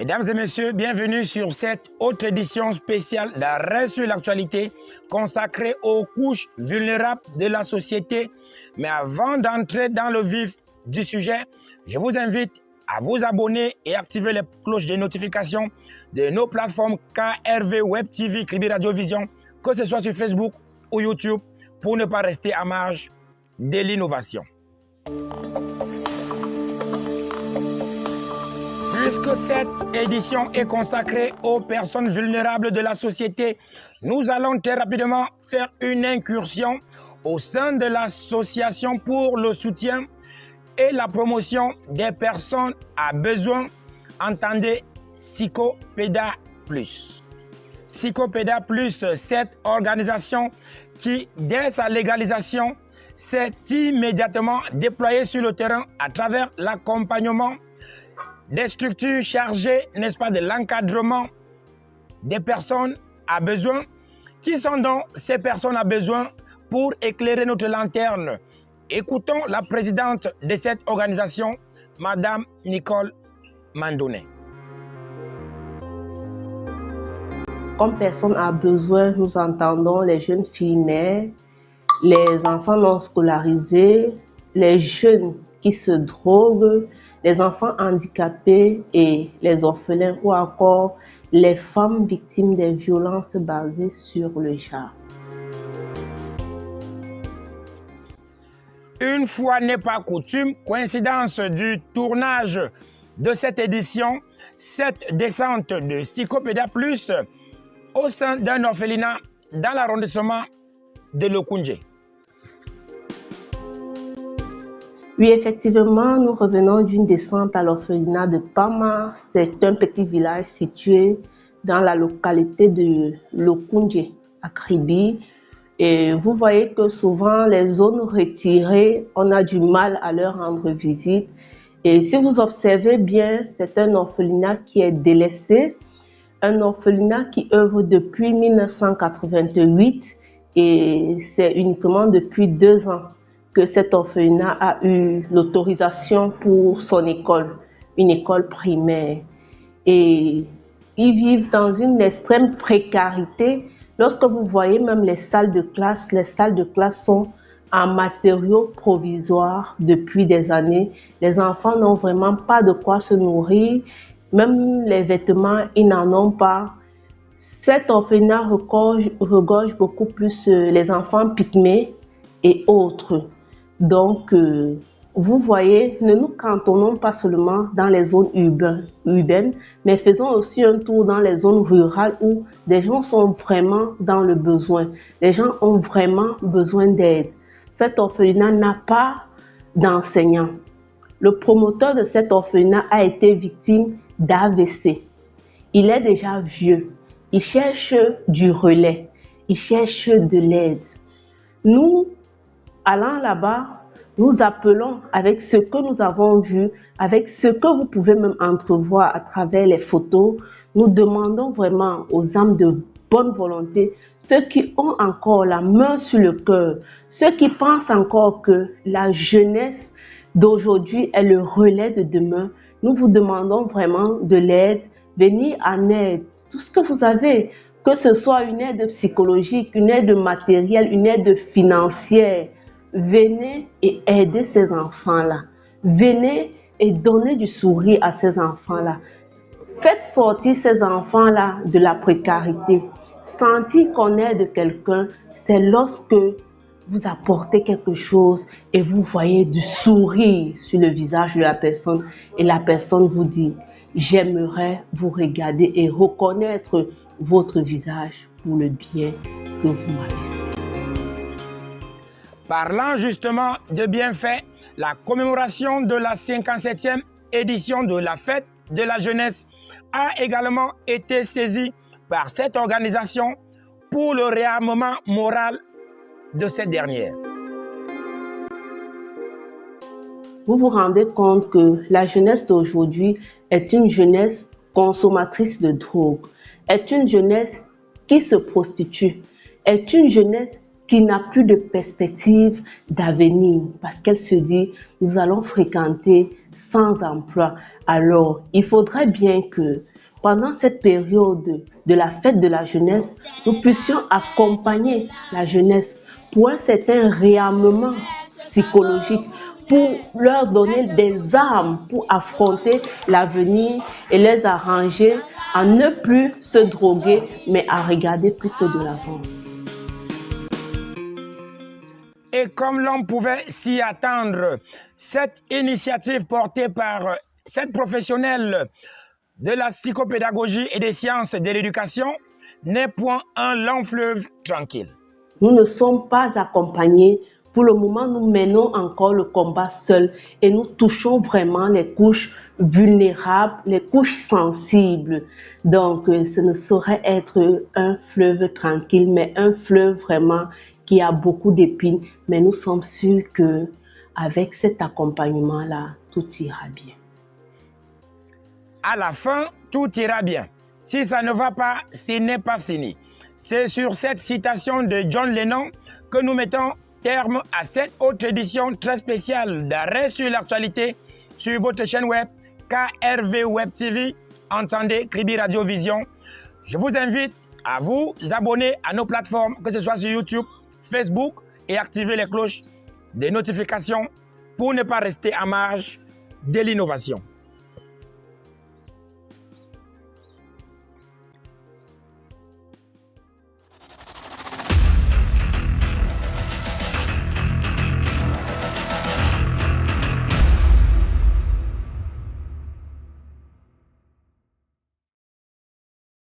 Mesdames et messieurs, bienvenue sur cette autre édition spéciale d'Arrêt sur l'actualité consacrée aux couches vulnérables de la société. Mais avant d'entrer dans le vif du sujet, je vous invite à vous abonner et activer les cloches de notification de nos plateformes KRV Web TV, Kribi Radio Vision, que ce soit sur Facebook ou YouTube, pour ne pas rester à marge de l'innovation. Puisque cette édition est consacrée aux personnes vulnérables de la société, nous allons très rapidement faire une incursion au sein de l'association pour le soutien et la promotion des personnes à besoin, entendez Psychopéda Plus. Psychopéda Plus, cette organisation qui, dès sa légalisation, s'est immédiatement déployée sur le terrain à travers l'accompagnement des structures chargées, n'est-ce pas, de l'encadrement des personnes à besoin. Qui sont donc ces personnes à besoin pour éclairer notre lanterne? Écoutons la présidente de cette organisation, Madame Nicole Mandonnet. Comme personnes à besoin, nous entendons les jeunes filles mères, les enfants non scolarisés, les jeunes qui se droguent, les enfants handicapés et les orphelins ou encore les femmes victimes des violences basées sur le genre. Une fois n'est pas coutume, coïncidence du tournage de cette édition, cette descente de Psychopéda Plus au sein d'un orphelinat dans l'arrondissement de Lokoundje. Oui, effectivement, nous revenons d'une descente à l'orphelinat de Pama. C'est un petit village situé dans la localité de Lokoundje, à Kribi. Et vous voyez que souvent, les zones retirées, on a du mal à leur rendre visite. Et si vous observez bien, c'est un orphelinat qui est délaissé, un orphelinat qui œuvre depuis 1988 et c'est uniquement depuis 2 ans que cet orphelinat a eu l'autorisation pour son école, une école primaire. Et ils vivent dans une extrême précarité. Lorsque vous voyez même les salles de classe sont en matériaux provisoires depuis des années. Les enfants n'ont vraiment pas de quoi se nourrir. Même les vêtements, ils n'en ont pas. Cet orphelinat regorge beaucoup plus les enfants pygmées et autres. Donc, vous voyez, ne nous cantonnons pas seulement dans les zones urbaines, mais faisons aussi un tour dans les zones rurales où des gens sont vraiment dans le besoin. Les gens ont vraiment besoin d'aide. Cet orphelinat n'a pas d'enseignants. Le promoteur de cet orphelinat a été victime d'AVC. Il est déjà vieux. Il cherche du relais. Il cherche de l'aide. Nous, allant là-bas, nous appelons avec ce que nous avons vu, avec ce que vous pouvez même entrevoir à travers les photos. Nous demandons vraiment aux âmes de bonne volonté, ceux qui ont encore la main sur le cœur, ceux qui pensent encore que la jeunesse d'aujourd'hui est le relais de demain. Nous vous demandons vraiment de l'aide, venir en aide, tout ce que vous avez, que ce soit une aide psychologique, une aide matérielle, une aide financière. Venez et aidez ces enfants-là. Venez et donnez du sourire à ces enfants-là. Faites sortir ces enfants-là de la précarité. Sentir qu'on aide quelqu'un, c'est lorsque vous apportez quelque chose et vous voyez du sourire sur le visage de la personne et la personne vous dit « J'aimerais vous regarder et reconnaître votre visage pour le bien que vous m'avez fait. » Parlant justement de bienfaits, la commémoration de la 57e édition de la fête de la jeunesse a également été saisie par cette organisation pour le réarmement moral de cette dernière. Vous vous rendez compte que la jeunesse d'aujourd'hui est une jeunesse consommatrice de drogue, est une jeunesse qui se prostitue, est une jeunesse qui n'a plus de perspective d'avenir parce qu'elle se dit nous allons fréquenter sans emploi. Alors, il faudrait bien que pendant cette période de la fête de la jeunesse, nous puissions accompagner la jeunesse pour un certain réarmement psychologique, pour leur donner des armes pour affronter l'avenir et les arranger à ne plus se droguer, mais à regarder plutôt de l'avant. Et comme l'on pouvait s'y attendre, cette initiative portée par cette professionnelle de la psychopédagogie et des sciences de l'éducation n'est point un long fleuve tranquille. Nous ne sommes pas accompagnés. Pour le moment, nous menons encore le combat seuls et nous touchons vraiment les couches vulnérables, les couches sensibles. Donc, ce ne saurait être un fleuve tranquille, mais un fleuve vraiment qui a beaucoup d'épines. Mais nous sommes sûrs qu'avec cet accompagnement-là, tout ira bien. À la fin, tout ira bien. Si ça ne va pas, ce n'est pas fini. C'est sur cette citation de John Lennon que nous mettons terme à cette autre édition très spéciale d'Arrêt sur l'actualité sur votre chaîne web KRV Web TV, entendez Kribi Radio Vision. Je vous invite à vous abonner à nos plateformes, que ce soit sur YouTube, Facebook, et activer les cloches des notifications pour ne pas rester à marge de l'innovation.